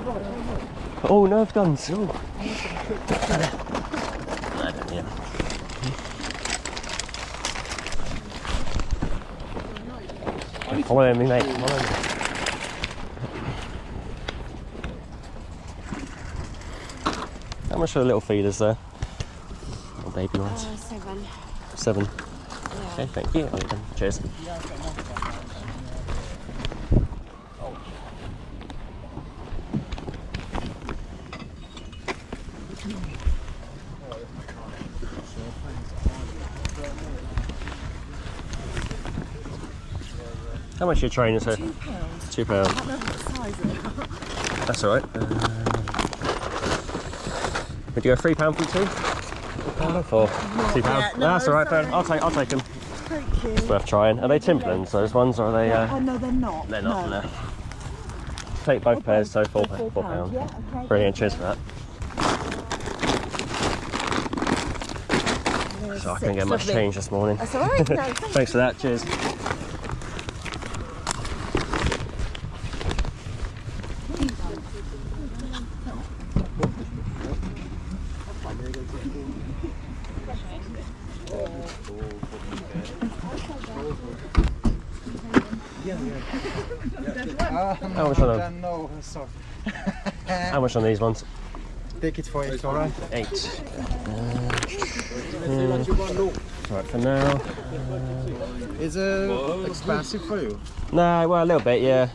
Oh, Nerf guns. Oh. I don't know. Follow me, mate. Follow me. How much are the little feeders there? Or baby ones? 7. 7. Yeah. Okay, thank you. Cheers. How much are your trainers here? £2. £2. I don't know what size they are. That's alright. Would you go £3 for 2? For £2? Yeah, no, That's alright, sorry. I'll take them. Thank you. It's worth trying. Are they Timberlands, those ones, or are they? Oh no, they're not. They're not. No. No. Take both pairs, so £4. £4. Yeah, okay. Brilliant, cheers for that. So I couldn't get much change this morning. That's alright. No, thanks for that, cheers. How much on them? No, sorry. How much on these ones? Take it for 8, alright? 8. Right for now. Is it expensive for you? No, well, a little bit, yeah.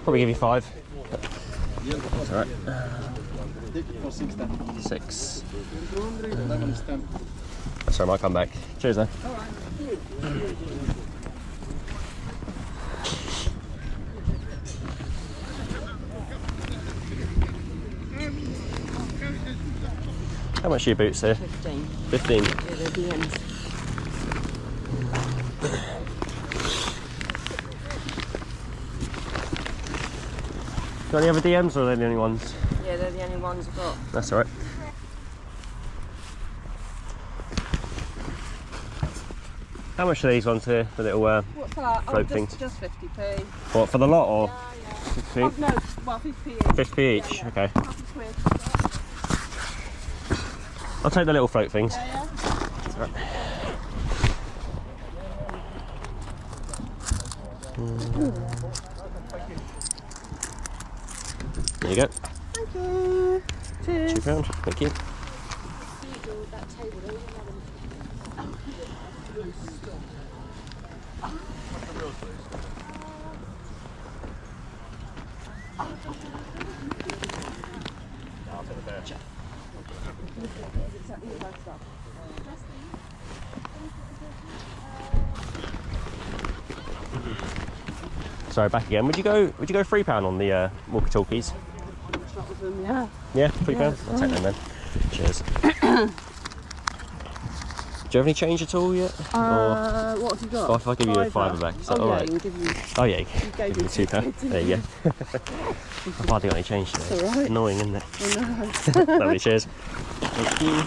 Probably give you 5. That's alright. Take it for 6 then. 6. Sorry, I might come back. Cheers then. How much are your boots here? 15. 15. Yeah, they're the ends. Got any other DMs or are they the only ones? Yeah, they're the only ones I've got. That's alright. How much are these ones here? The little What's that? float things. Just 50p. What, for the lot or? Yeah. 50? Oh, no, well, 50p each. 50p each, Yeah. okay. Half a quid. I'll take the little float things. Yeah. That's alright. There you go. Thank you. Cheers. £2. Thank you. Sorry, back again. Would you go £3 on the walkie-talkies? Shop with them, yeah. Yeah, £3. I'll take them then. Cheers. Do you have any change at all yet? What have you got? Or if I give you a £5 back, is that yeah, alright? you can give you. Oh yeah, You give gave me me £2. There you go. I've hardly got any change today. It's alright. Annoying, isn't it? I know. Lovely, cheers. Thank you.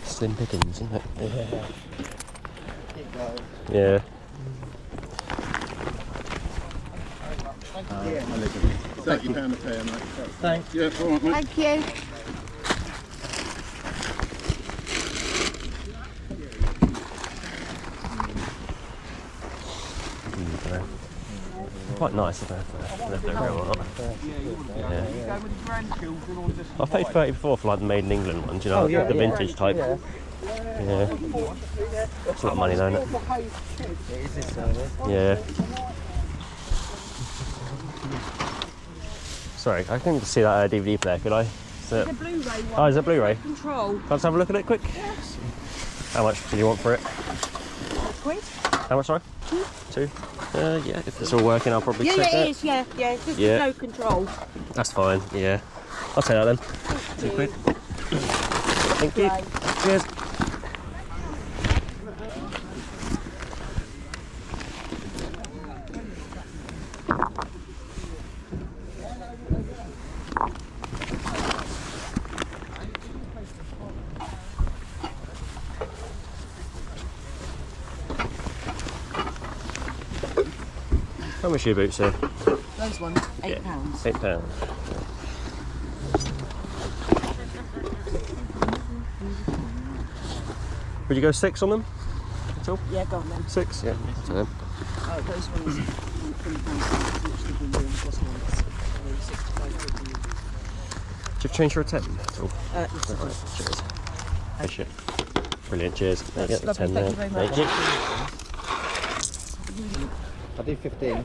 Slim pickings, isn't it? Yeah. £30 a pair, mate. Thanks. Yeah, all right, mate. Thank you. Quite nice if they're real or not. Yeah. I've paid 30 before for like the made in England ones, you know, the vintage type. Yeah. It's a lot of money though, isn't it? Yeah. Sorry, I couldn't see that DVD player, could I? It's a Blu-ray one. Oh, is it Blu-ray? Control. Can I just have a look at it quick? Yes. How much do you want for it? Quid? How much, sorry? 2? Yeah, if it's all working, I'll probably Yeah, take that. it is, yeah. It's just Yeah. no control. That's fine, yeah. I'll take that then. Thank you. £2. Thank you. Right. Cheers. How much are your boots here? Those ones, £8. £8. Would you go 6 on them? At all? Yeah, go on then. 6? Yeah. So then. Oh, those ones, £20, literally been doing just once. Do you've changed for a 10 at all? Yes, I do. Cheers. Hey, shit. Brilliant, cheers. There you That's go, the 10 lovely, there. thank you very much. Thank you. I do 15. And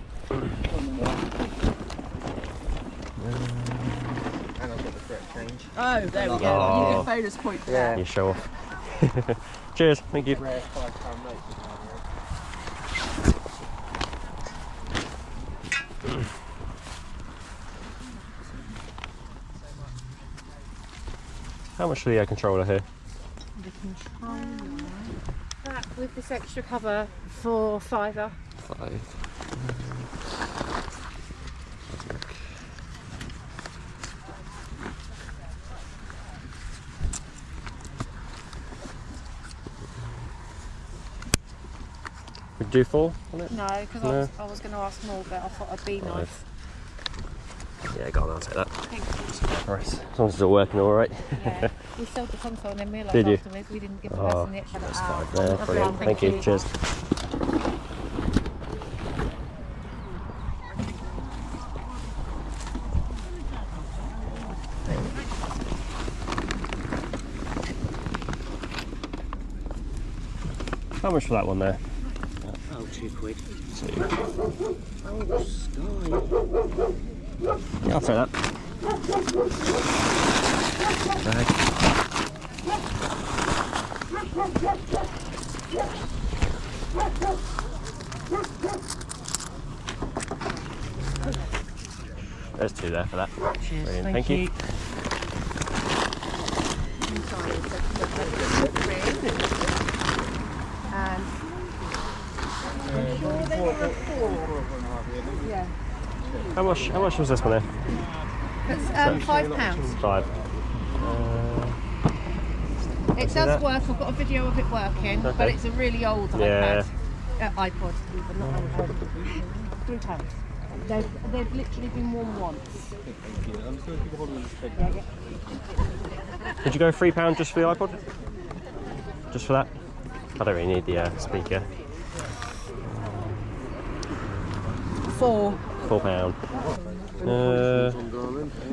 I've got the correct change. Oh, there we go. Oh. You get bonus point for that. You show off. Cheers, thank you. Rare £5 note. How much for the air controller here? The controller. That with this extra cover for £5. 5. Would you do 4 on it? No, because No. I was going to ask more, but I thought I'd be nice. 5. Yeah, go on, I'll take that. Thank you. Alright, as long as it's all working alright. Yeah. We sold the console and then realised Did you? afterwards we didn't give the Oh, person the extra. that's 5 there, Lovely, brilliant. Thank you, cheers. How much for that one there? Oh, £2. 2. Oh, Sky. Yeah, I'll take that. Bag. There's 2 there for that. Cheers, Brilliant, thank you. How much was this one here? It's £5. 5. It does that? work. I've got a video of it working, but Okay. it's a really old Yeah. iPod, even not iPod. £3. They've literally been worn once. Did you go £3 just for the iPod? Just for that? I don't really need the speaker. £4. £4. No,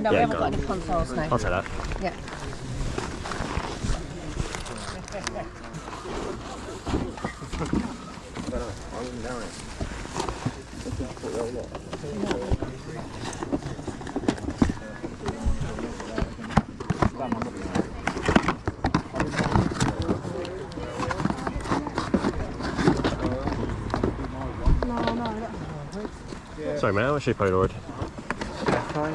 Yeah, we haven't go got on. any consoles now. I'll take that. Yeah. Sorry, mate, how much you Polaroid? 5. 5.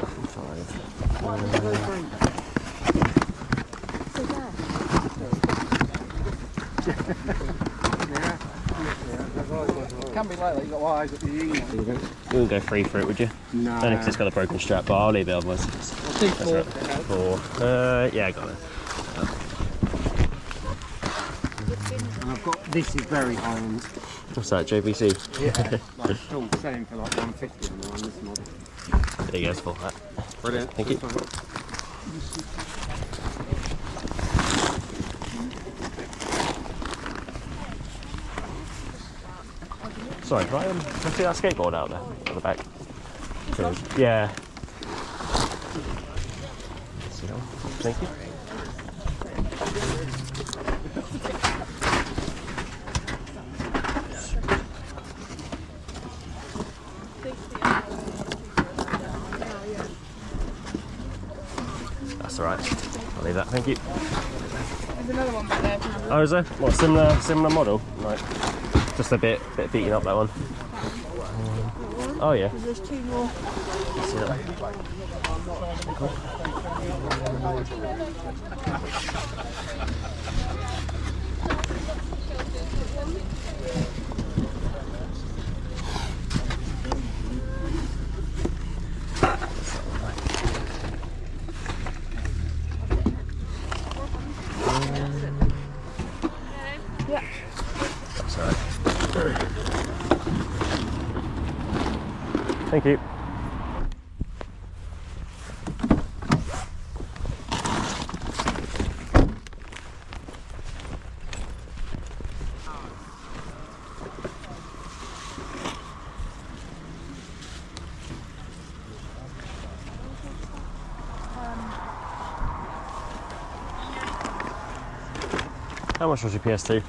Can be like that, you've got eyes at the email. You wouldn't go 3 for it, would you? No. Only because it's got a broken strap, but I'll leave it otherwise. I'll do 4. That's right. 4. Yeah, got it. And I've got, this is very high end. What's that, JVC? Yeah. Like, still selling for like 150 on this model. There you go, it's for that. Brilliant. Thank you. Sorry, can I see that skateboard out there at the back? Yeah. See that one? Thank you. That's alright. I'll leave that. Thank you. There's another one back there. Oh, is there? What, similar model? Right. Just a bit beaten up, that one. Oh yeah. There's 2 more. See that one? Cool. Yeah. That's alright. Thank you. How much was your PS2?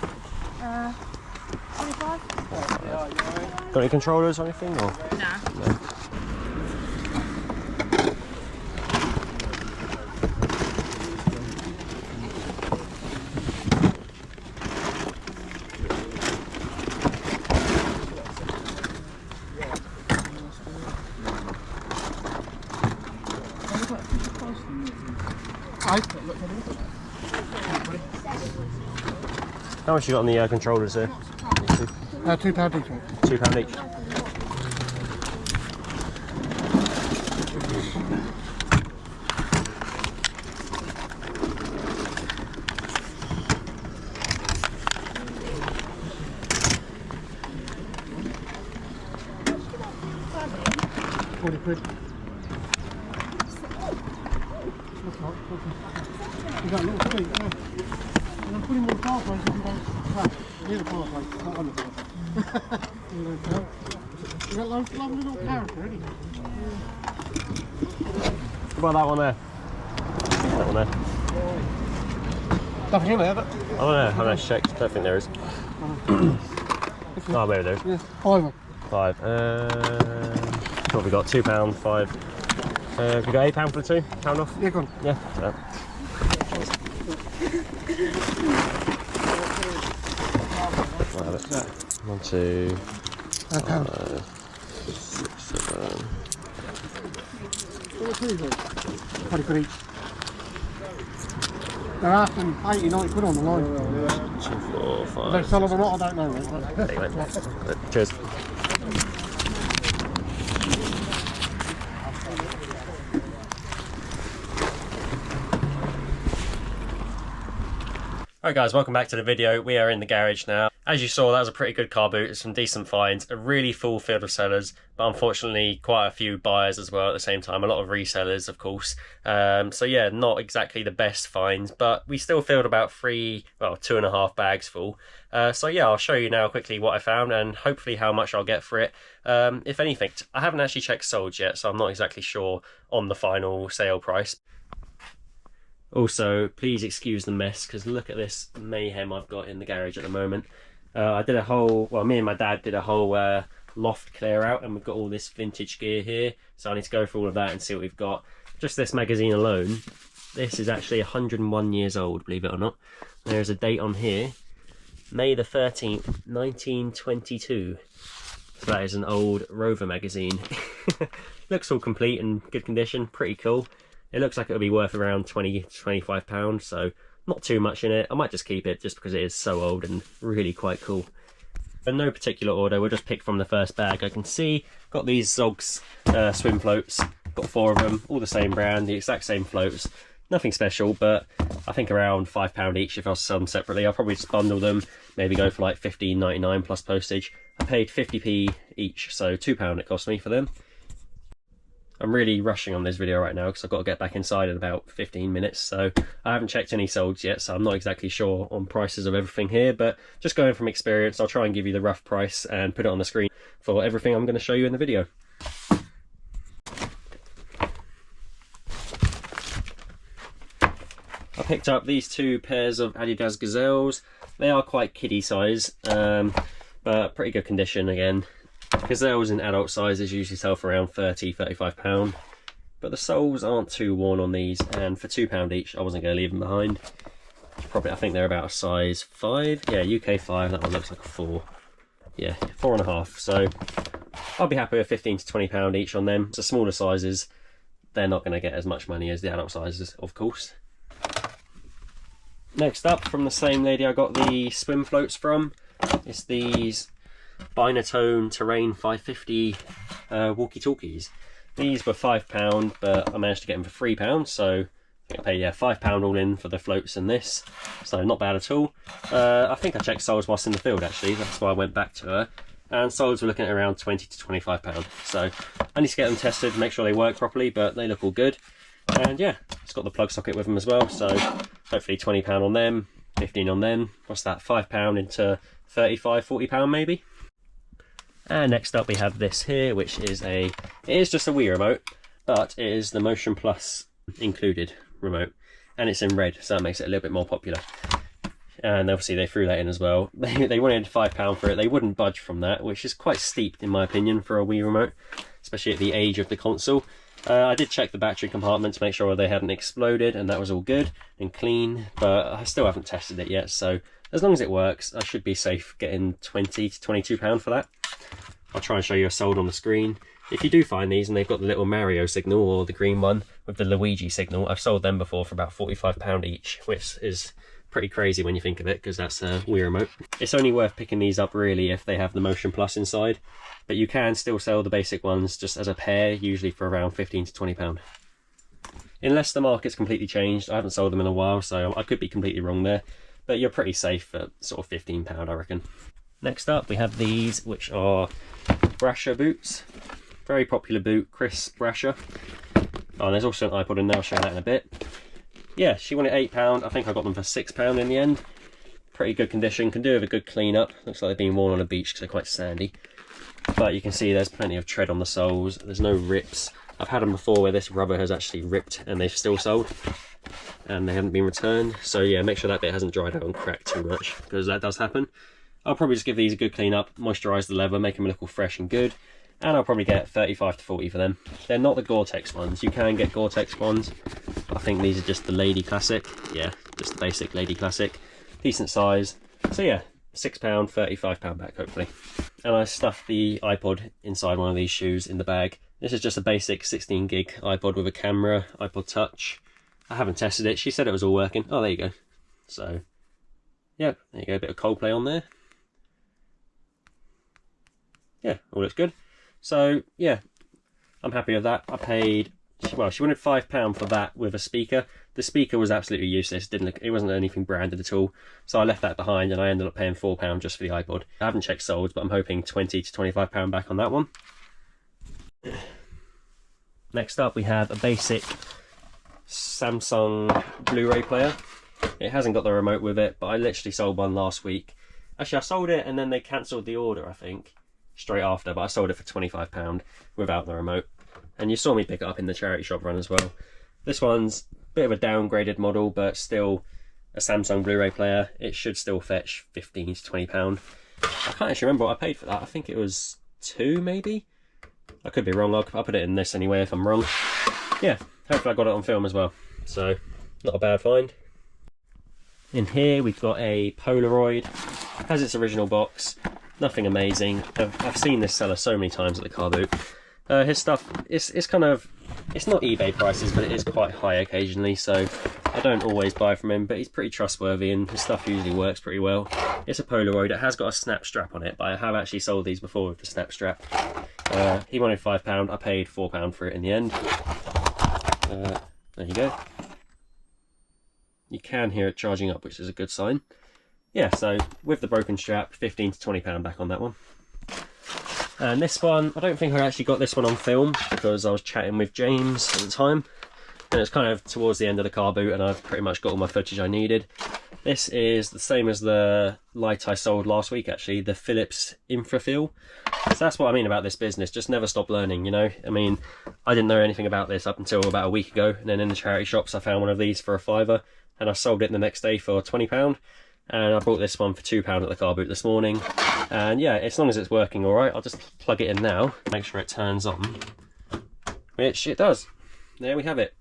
25? Got any controllers or anything? Or? Nah. No. How much you got on the controllers here? £2 each. £2 each. £40. You got a little street there. And I'm putting more car places and going near the car place, not on the car place. You got loads of little character, haven't you? What about that one there? That one there. Nothing in there, but... I don't know, let's check. I don't think there is. Oh, maybe there is. Yeah, £5. £5. What have we got? £2, £5. Have you got £8 for the two? £1 off? Yeah, go on. Yeah. So. I'll have it. 1, 2, 5, 6, 7. £20 each. They're asking 80, 90 quid on the line. 2, 4, 5. They sell them or not, I don't know. Mate. There you go. Cheers. Alright guys, welcome back to the video. We are in the garage now. As you saw, that was a pretty good car boot. Some decent finds, a really full field of sellers, but unfortunately quite a few buyers as well at the same time. A lot of resellers, of course. So yeah, not exactly the best finds, but we still filled about 2.5 bags full. So yeah, I'll show you now quickly what I found and hopefully how much I'll get for it. If anything, I haven't actually checked solds yet, so I'm not exactly sure on the final sale price. Also, please excuse the mess, because look at this mayhem I've got in the garage at the moment. I did a whole, well, me and my dad did a whole loft clear out, and we've got all this vintage gear here, so I need to go through all of that and see what we've got. Just this magazine alone, this is actually 101 years old, believe it or not. There's a date on here, May the 13th, 1922. So that is an old Rover magazine. Looks all complete and good condition, pretty cool. It looks like it'll be worth around £20 to £25, so not too much in it. I might just keep it just because it is so old and really quite cool. In no particular order, we'll just pick from the first bag. I can see, got these Zogs swim floats, got 4 of them, all the same brand, the exact same floats. Nothing special, but I think around £5 each if I was to sell them separately. I'll probably just bundle them, maybe go for like $15.99 plus postage. I paid 50p each, so £2 it cost me for them. I'm really rushing on this video right now because I've got to get back inside in about 15 minutes, so I haven't checked any solds yet, so I'm not exactly sure on prices of everything here, but just going from experience, I'll try and give you the rough price and put it on the screen for everything I'm going to show you in the video. I picked up these 2 pairs of Adidas Gazelles. They are quite kiddie size, but pretty good condition again. Gazelles in adult sizes usually sell for around £30 to £35, but the soles aren't too worn on these, and for £2 each I wasn't going to leave them behind. Probably, I think they're about a size 5, yeah, UK 5, that one looks like a 4, yeah, 4.5, so I'll be happy with £15 to £20 each on them. The smaller sizes, they're not going to get as much money as the adult sizes, of course. Next up, from the same lady I got the swim floats from, it's these Binatone Terrain 550 walkie-talkies. These were £5, but I managed to get them for £3, so I think I paid £5 all in for the floats and this, so not bad at all. I think I checked solds whilst in the field actually, that's why I went back to her, and solids were looking at around £20 to £25. So I need to get them tested, make sure they work properly, but they look all good. And yeah, it's got the plug socket with them as well, so hopefully £20 on them, 15 on them. What's that, £5 into £35, £40 maybe. And next up we have this here, which is it is just a Wii remote, but it is the Motion Plus included remote, and it's in red, so that makes it a little bit more popular. And obviously they threw that in as well. They wanted £5 for it. They wouldn't budge from that, which is quite steep in my opinion for a Wii remote, especially at the age of the console. I did check the battery compartment to make sure they hadn't exploded, and that was all good and clean, but I still haven't tested it yet, so as long as it works, I should be safe getting £20 to £22 for that. I'll try and show you a sold on the screen. If you do find these and they've got the little Mario signal or the green one with the Luigi signal, I've sold them before for about £45 each, which is pretty crazy when you think of it, because that's a Wii remote. It's only worth picking these up really if they have the Motion Plus inside, but you can still sell the basic ones just as a pair, usually for around £15 to £20. Unless the market's completely changed. I haven't sold them in a while, so I could be completely wrong there, but you're pretty safe at sort of £15, I reckon. Next up we have these, which are Brasher boots. Very popular boot, Chris Brasher. Oh, and there's also an iPod in there, I'll show that in a bit. Yeah, she wanted £8. I think I got them for £6 in the end. Pretty good condition, can do with a good clean up. Looks like they've been worn on a beach because they're quite sandy. But you can see there's plenty of tread on the soles. There's no rips. I've had them before where this rubber has actually ripped and they've still sold. And they haven't been returned. So yeah, make sure that bit hasn't dried out and cracked too much, because that does happen. I'll probably just give these a good clean up, moisturise the leather, make them look all fresh and good. And I'll probably get 35 to 40 for them. They're not the Gore-Tex ones. You can get Gore-Tex ones. I think these are just the Lady Classic. Yeah, just the basic Lady Classic. Decent size. So yeah, £6, £35 back hopefully. And I stuffed the iPod inside one of these shoes in the bag. This is just a basic 16 gig iPod with a camera, iPod Touch. I haven't tested it. She said it was all working. Oh, there you go. So, yeah, there you go. A bit of Coldplay on there. Yeah, all looks good. So yeah, I'm happy with that. I paid, well, she wanted £5 for that with a speaker. The speaker was absolutely useless. It wasn't anything branded at all. So I left that behind and I ended up paying £4 just for the iPod. I haven't checked solds, but I'm hoping £20 to £25 back on that one. Next up we have a basic Samsung Blu-ray player. It hasn't got the remote with it, but I literally sold one last week. Actually, I sold it and then they cancelled the order, I think, straight after, but I sold it for £25 without the remote. And you saw me pick it up in the charity shop run as well. This one's a bit of a downgraded model, but still a Samsung Blu-ray player. It should still fetch £15 to £20. I can't actually remember what I paid for that. I think it was £2 maybe? I could be wrong. I'll put it in this anyway if I'm wrong. Yeah, hopefully I got it on film as well. So, not a bad find. In here we've got a Polaroid. It has its original box. Nothing amazing. I've seen this seller so many times at the car boot. His stuff, it's kind of, it's not eBay prices, but it is quite high occasionally, so I don't always buy from him, but he's pretty trustworthy and his stuff usually works pretty well. It's a Polaroid. It has got a snap strap on it, but I have actually sold these before with the snap strap. He wanted £5. I paid £4 for it in the end. There you go. You can hear it charging up, which is a good sign. Yeah, so with the broken strap, £15 to £20 back on that one. And this one, I don't think I actually got this one on film because I was chatting with James at the time. And it's kind of towards the end of the car boot and I've pretty much got all my footage I needed. This is the same as the light I sold last week actually, the Philips Infrafil. So that's what I mean about this business, just never stop learning, you know. I mean, I didn't know anything about this up until about a week ago, and then in the charity shops I found one of these for £5 and I sold it the next day for £20. And I bought this one for £2 at the car boot this morning. And yeah, as long as it's working all right, I'll just plug it in now, make sure it turns on, which it does. There we have it.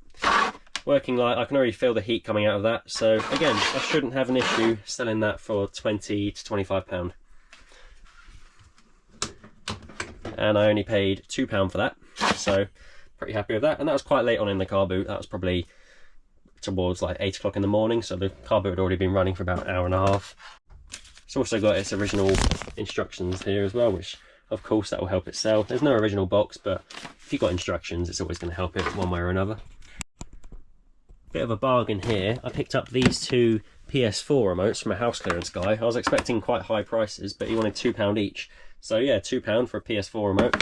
Working light. I can already feel the heat coming out of that. So again, I shouldn't have an issue selling that for £20 to £25. And I only paid £2 for that. So pretty happy with that. And that was quite late on in the car boot. That was probably towards like 8 o'clock in the morning, so the car boot had already been running for about an hour and a half. It's also got its original instructions here as well, which of course that will help it sell. There's no original box, but if you've got instructions it's always going to help it one way or another. Bit of a bargain here. I picked up these two PS4 remotes from a house clearance guy. I was expecting quite high prices, but he wanted £2 each. So yeah, £2 for a PS4 remote.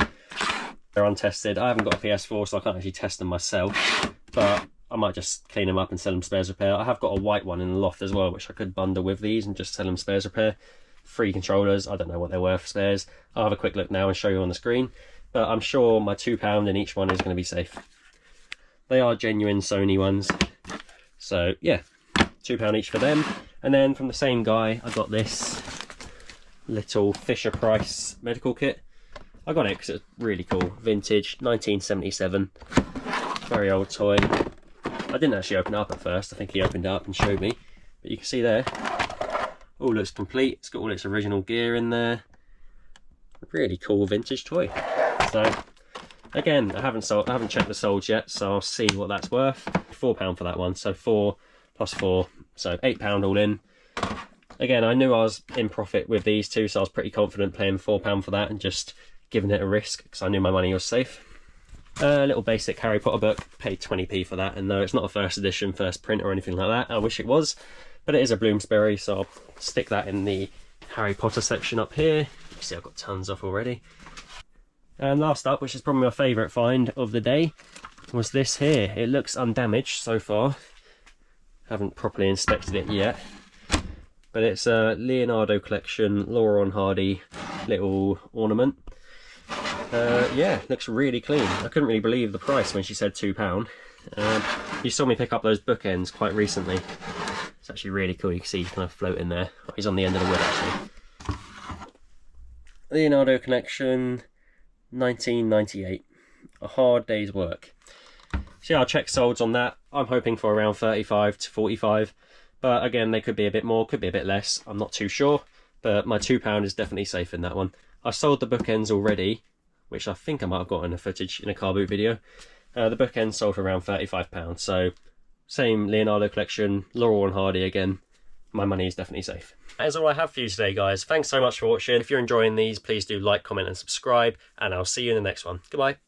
They're untested. I haven't got a PS4, so I can't actually test them myself, but I might just clean them up and sell them spares repair. I have got a white one in the loft as well, which I could bundle with these and just sell them spares repair. 3 controllers, I don't know what they're worth spares. I'll have a quick look now and show you on the screen, but I'm sure my £2 in each one is going to be safe. They are genuine Sony ones, so yeah, £2 each for them. And then from the same guy, I got this little Fisher Price medical kit. I got it because it's really cool, vintage, 1977, very old toy. I didn't actually open it up at first. I think he opened it up and showed me, but you can see there, all looks complete. It's got all its original gear in there. A really cool vintage toy. So again, I haven't checked the solds yet, so I'll see what that's worth. £4 for that one, so 4 plus 4, so £8 all in. Again, I knew I was in profit with these two, so I was pretty confident paying £4 for that and just giving it a risk because I knew my money was safe. A little basic Harry Potter book, paid 20p for that, and no, it's not a first edition, first print or anything like that. I wish it was, but it is a Bloomsbury, so I'll stick that in the Harry Potter section up here. You see I've got tons off already. And last up, which is probably my favourite find of the day, was this here. It looks undamaged so far. Haven't properly inspected it yet. But it's a Leonardo collection, Laurel and Hardy little ornament. Yeah, looks really clean. I couldn't really believe the price when she said £2. You saw me pick up those bookends quite recently. It's actually really cool. You can see he's kind of floating there. Oh, he's on the end of the wood actually. Leonardo collection, 1998. A hard day's work. So yeah, I'll check solds on that. I'm hoping for around 35 to 45. But again, they could be a bit more, could be a bit less. I'm not too sure. But my £2 is definitely safe in that one. I sold the bookends already, which I think I might have got in a footage in a car boot video. The bookends sold for around £35. So same Leonardo collection, Laurel and Hardy again. My money is definitely safe. That is all I have for you today, guys. Thanks so much for watching. If you're enjoying these, please do like, comment and subscribe. And I'll see you in the next one. Goodbye.